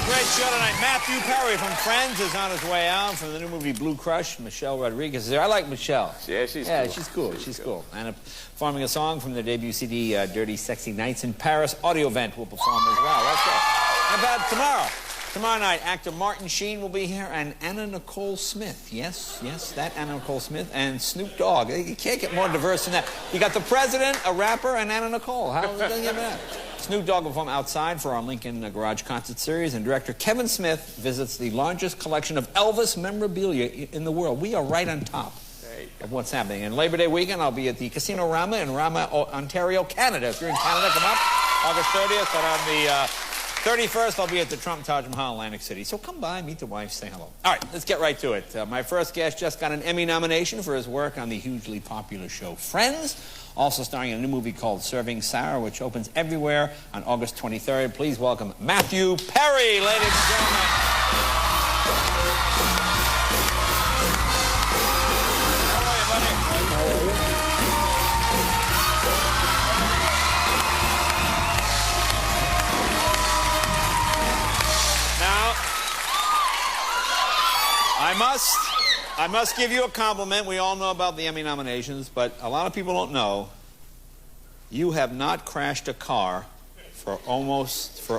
Great show tonight. Matthew Perry from Friends is on his way out from the new movie Blue Crush. Michelle Rodriguez is there. I like Michelle. Yeah, she's cool. She's cool. And performing a song from their debut CD, Dirty Sexy Nights in Paris. Audio Vent will perform as well. Let's go. How about tomorrow? Tomorrow night, actor Martin Sheen will be here, and Anna Nicole Smith. Yes, that Anna Nicole Smith, and Snoop Dogg. You can't get more diverse than that. You got the president, a rapper, and Anna Nicole. How are we going to get that? Snoop Dogg will perform outside for our Lincoln Garage concert series, and director Kevin Smith visits the largest collection of Elvis memorabilia in the world. We are right on top of what's happening. And Labor Day weekend, I'll be at the Casino Rama in Rama, Ontario, Canada. If you're in Canada, come up. August 30th, and on the 31st, I'll be at the Trump Taj Mahal, Atlantic City. So come by, meet the wife, say hello. All right, let's get right to it. My first guest just got an Emmy nomination for his work on the hugely popular show Friends, also starring in a new movie called Serving Sarah, which opens everywhere on August 23rd. Please welcome Matthew Perry, ladies and gentlemen. How are you, buddy? I must give you a compliment. We all know about the Emmy nominations, but a lot of people don't know you have not crashed a car for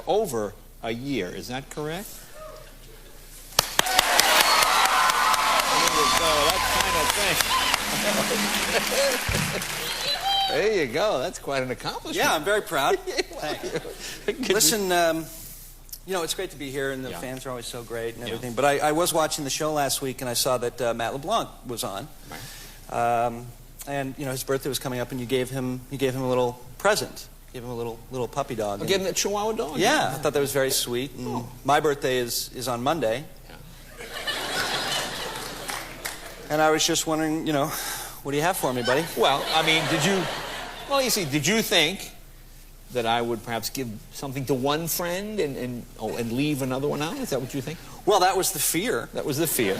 over a year. Is that correct? There you go. That's quite an accomplishment. Yeah, I'm very proud. Thanks. Listen, you know, it's great to be here, and the fans are always so great and everything. But I was watching the show last week, and I saw that Matt LeBlanc was on. Right. And, you know, his birthday was coming up, and you gave him a little present. You gave him a little puppy dog. I gave him a Chihuahua dog? Yeah, I thought that was very sweet. And my birthday is on Monday. Yeah. And I was just wondering, you know, what do you have for me, buddy? Well, I mean, did you think that I would perhaps give something to one friend and leave another one out? Is that what you think? Well, that was the fear. That was the fear.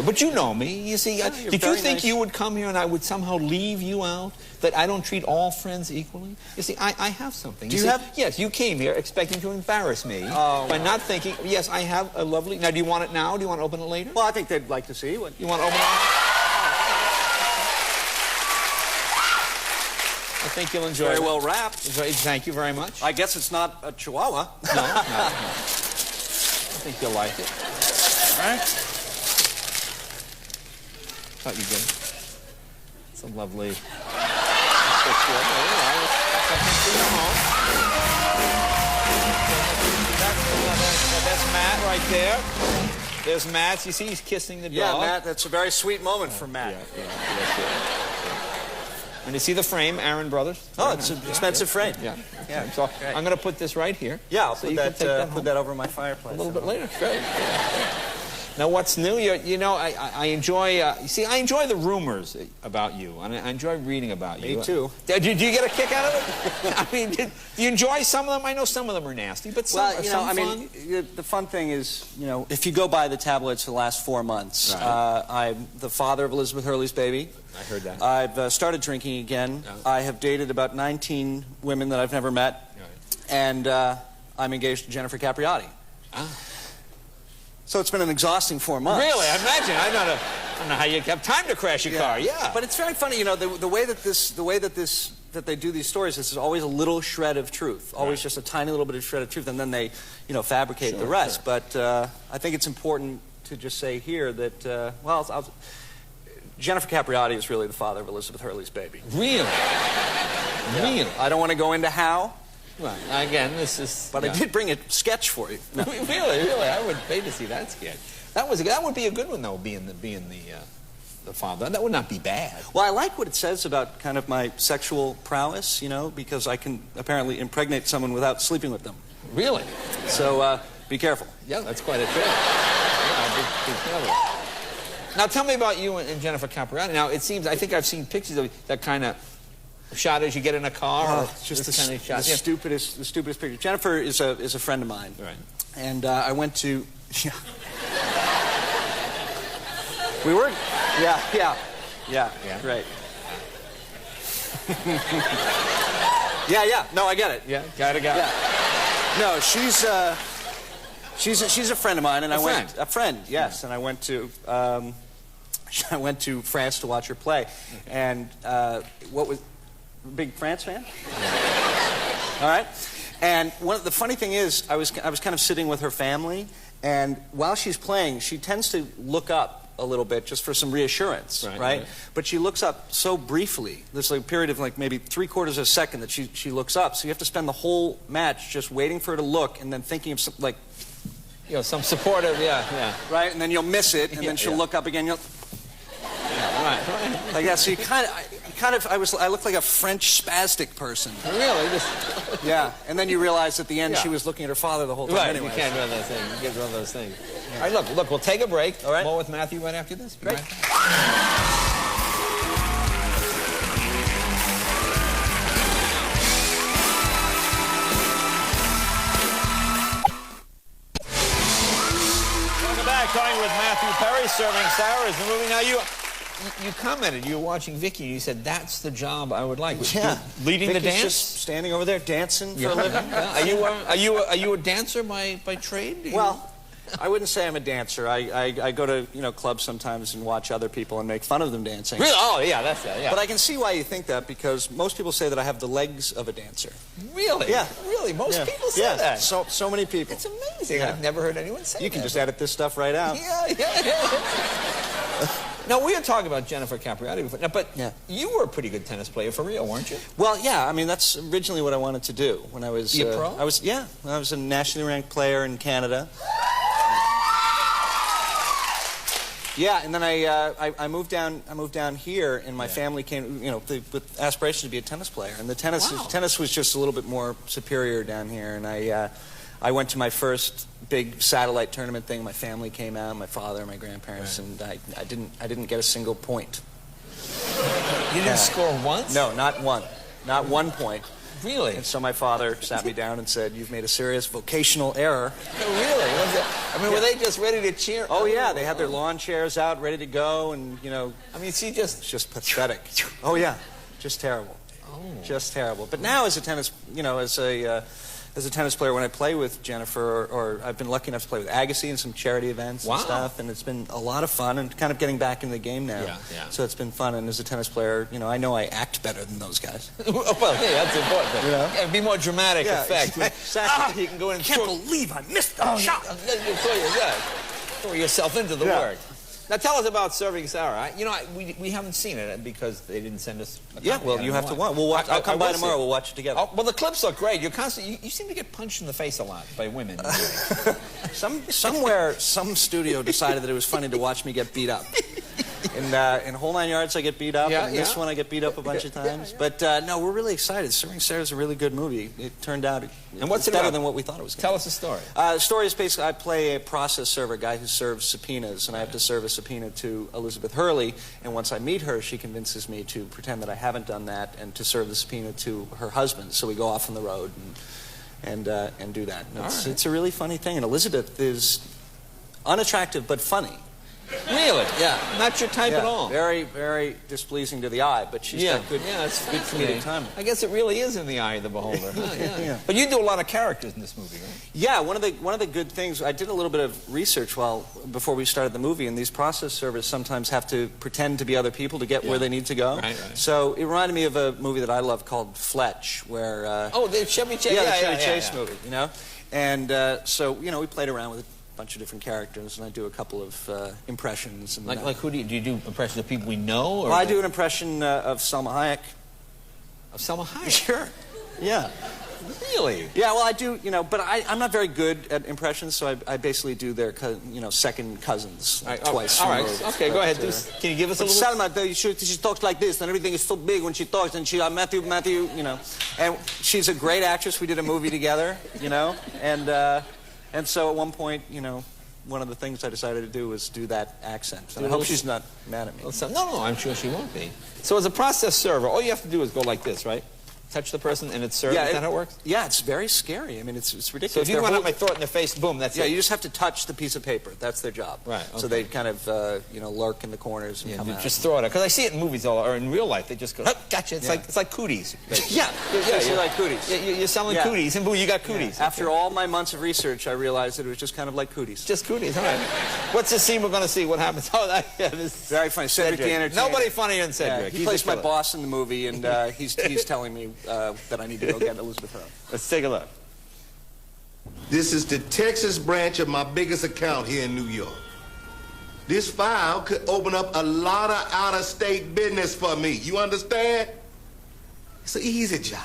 But you know me. You see, did you think you would come here and I would somehow leave you out? That I don't treat all friends equally? You see, I have something. Do you have? Yes, you came here expecting to embarrass me by not thinking, yes, I have a lovely... Now, do you want it now? Do you want to open it later? Well, I think they'd like to see what... You want to open it now? I think you'll enjoy it. Very well wrapped. Thank you very much. I guess it's not a Chihuahua. No. I think you'll like it. All right. Thought you did. It's a lovely picture. That's Matt right there. There's Matt. You see he's kissing the dog. Yeah, Matt, that's a very sweet moment for Matt. Yeah. And you see the frame, Aaron Brothers? Oh, it's an expensive frame. Yeah. So I'm going to put this right here. Yeah, I'll put that over my fireplace. A little bit later. Great. Now, what's new? You know, I enjoy. I enjoy the rumors about you, and I enjoy reading about you. Me too. Do you get a kick out of it? I mean, do you enjoy some of them? I know some of them are nasty, but some are some fun. The fun thing is, you know, if you go by the tabloids for the last 4 months, right. I'm the father of Elizabeth Hurley's baby. I heard that. I've started drinking again. Oh. I have dated about 19 women that I've never met, right. And I'm engaged to Jennifer Capriati. Ah. So it's been an exhausting 4 months. Really? I imagine. I don't know how you have time to crash your car. Yeah. But it's very funny, you know, the way that they do these stories, this is always a little shred of truth, always just a tiny little bit of shred of truth, and then they, you know, fabricate the rest. Sure. But I think it's important to just say here that, Jennifer Capriati is really the father of Elizabeth Hurley's baby. Really? Yeah. Really? I don't want to go into how. Well, again, this is... But I did bring a sketch for you. No. Really? I would pay to see that sketch. That would be a good one, though, being the father. That would not be bad. Well, I like what it says about kind of my sexual prowess, you know, because I can apparently impregnate someone without sleeping with them. Really? So, be careful. Yeah, that's quite a trick. Yeah, be careful. Now, tell me about you and Jennifer Capriati. Now, it seems, I think I've seen pictures of that kind of shot as you get in a car. Just the kind of shot. The stupidest picture. Jennifer is a friend of mine. Right. And I went to... We were... Yeah, right. Yeah. No, I get it. Yeah, got it. Yeah. No, she's... She's a friend of mine, and A friend, yes. And I went to France to watch her play, and what was big France fan? All right. And the funny thing is, I was kind of sitting with her family, and while she's playing, she tends to look up a little bit just for some reassurance, right? But she looks up so briefly. There's like a period of like maybe 3/4 of a second that she looks up. So you have to spend the whole match just waiting for her to look and then thinking of some, like, you know, some supportive, yeah. Right, and then you'll miss it, and then she'll look up again. Right. Like that. So I looked like a French spastic person. Really? Yeah, and then you realize at the end she was looking at her father the whole time. Right, anyway. you can't run those things. You can't run those things. Yeah. All right, look, we'll take a break. All right. More with Matthew right after this. Great. Welcome back. Talking with Matthew Perry, Serving Sarah is the movie. Now, you commented, you were watching Vicky, and you said, that's the job I would like. Yeah. Leading Vicky's the dance? just standing over there dancing for a living. Yeah. Are you a dancer by trade? Well, I wouldn't say I'm a dancer. I go to clubs sometimes and watch other people and make fun of them dancing. Really? Oh, yeah, that's that, yeah. But I can see why you think that, because most people say that I have the legs of a dancer. Really? Yeah. Really? Most people say that? So many people. It's amazing. Yeah. I've never heard anyone say that. You can just edit this stuff right out. Yeah. Now, we were talking about Jennifer Capriati before, but you were a pretty good tennis player for real, weren't you? Well, yeah. I mean, that's originally what I wanted to do when I was... You pro? I was a nationally ranked player in Canada. Yeah, and then I moved down. I moved down here, and my family came, with aspirations to be a tennis player. And the tennis was just a little bit more superior down here. And I went to my first big satellite tournament thing. My family came out, my father, my grandparents, and I didn't get a single point. You didn't score once? No, not one, not 1 point. Really? And so my father sat me down and said, "You've made a serious vocational error." Really? Were they just ready to cheer? Oh yeah, they had their lawn chairs out, ready to go, and I mean, see, it's just pathetic. Oh yeah, just terrible. Just terrible. But now, as a tennis, as a tennis player, when I play with Jennifer, or I've been lucky enough to play with Agassi in some charity events and stuff, and it's been a lot of fun, and kind of getting back into the game now. Yeah. So it's been fun, and as a tennis player, I know I act better than those guys. Well, yeah, that's important. Yeah. It'd be more dramatic effect. Exactly. You can go in and can't believe I missed that shot. Throw yourself into the work. Now tell us about Serving Sarah. We haven't seen it because they didn't send us a copy. Yeah, well, you have to watch. We'll watch. I'll come by tomorrow. We'll watch it together. Oh, well, the clips look great. You're constantly. You seem to get punched in the face a lot by women. Somewhere, some studio decided that it was funny to watch me get beat up. In Whole Nine Yards, I get beat up. And this one, I get beat up a bunch of times. But no, we're really excited. Serving Sarah's a really good movie. It turned out it's better than what we thought it was going to be. Tell us the story. The story is basically I play a process server, a guy who serves subpoenas, and I have to serve a subpoena to Elizabeth Hurley. And once I meet her, she convinces me to pretend that I haven't done that and to serve the subpoena to her husband. So we go off on the road and do that. And it's a really funny thing. And Elizabeth is unattractive but funny. Really? Yeah. Not your type at all. Very, very displeasing to the eye, but she's got good comedic timing. I guess it really is in the eye of the beholder. But you do a lot of characters in this movie, right? Yeah, one of the good things, I did a little bit of research before we started the movie, and these process servers sometimes have to pretend to be other people to get where they need to go. Right. So it reminded me of a movie that I love called Fletch, where... the Chevy Chase. Yeah, the Chevy Chase movie, And so, we played around with it. Bunch of different characters, and I do a couple of impressions. And like who do you do impressions of people we know? Or well, I do an impression of Selma Hayek. Of Selma Hayek? Sure. Yeah. Really? Yeah. Well, I do. But I'm not very good at impressions, so I basically do their second cousins twice. All right. Okay. Go ahead. Can you give us a little? Selma, she talks like this, and everything is so big when she talks, and she Matthew, and she's a great actress. We did a movie together, And so at one point, one of the things I decided to do was do that accent. And I hope she's not mad at me. No, I'm sure she won't be. So as a process server, all you have to do is go like this, right? touch the person and it's served? Is that how it works? Yeah, it's very scary. I mean, it's ridiculous. So if you want to have my throat in the face, boom, that's it. Yeah, you just have to touch the piece of paper. That's their job. Right. Okay. So they kind of, lurk in the corners and come out. Just throw it out. Because I see it in movies or in real life. They just go, oh, gotcha. It's like cooties. Yeah, you're like cooties. Yeah, you're selling cooties, and boom, you got cooties. Yeah. After all my months of research, I realized that it was just kind of like cooties. Just cooties, all right. What's the scene we're going to see? What happens? Oh, this very funny. Cedric the Entertainer. Nobody funnier than Cedric. He plays my boss in the movie, and he's telling me that I need to go get Elizabeth Hurley. Let's take a look. This is the Texas branch of my biggest account here in New York. This file could open up a lot of out-of-state business for me. You understand? It's an easy job.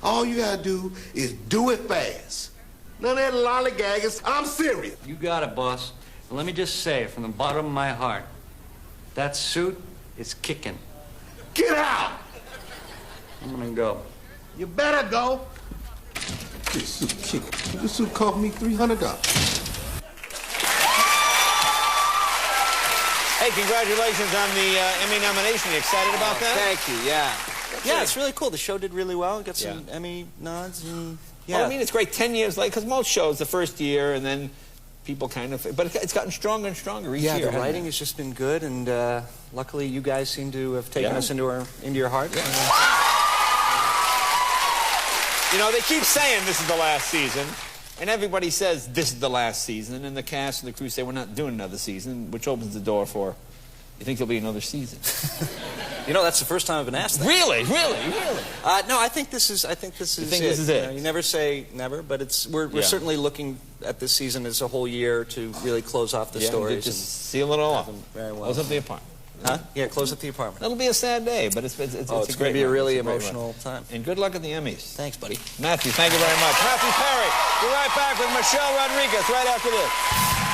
All you gotta do is do it fast. None of that lollygagging. I'm serious. You got it, boss. And let me just say, from the bottom of my heart, that suit is kicking. Get out! I'm gonna go. You better go. This suit kicking. This suit cost me $300. Hey, congratulations on the Emmy nomination. You excited about that? Thank you, yeah. Yeah, it's really cool. The show did really well. Got some Emmy nods. And, Well, I mean, it's great 10 years later, because most shows, the first year, and then people kind of... But it's gotten stronger and stronger each year. Yeah, the writing has just been good, and luckily you guys seem to have taken us into your heart. Yeah. You know, they keep saying this is the last season, and everybody says this is the last season, and the cast and the crew say we're not doing another season, which opens the door for, you think there'll be another season? You know, that's the first time I've been asked that. Really? No, I think this is. This is it. You never say never, but we're certainly looking at this season as a whole year to really close off the stories. Just seal it all off. Very well. Close up the apartment. Huh? Yeah, close up the apartment. It'll be a sad day, but it's going to be a really emotional time. And good luck at the Emmys. Thanks, buddy. Matthew, thank you very much. Matthew Perry. We're right back with Michelle Rodriguez right after this.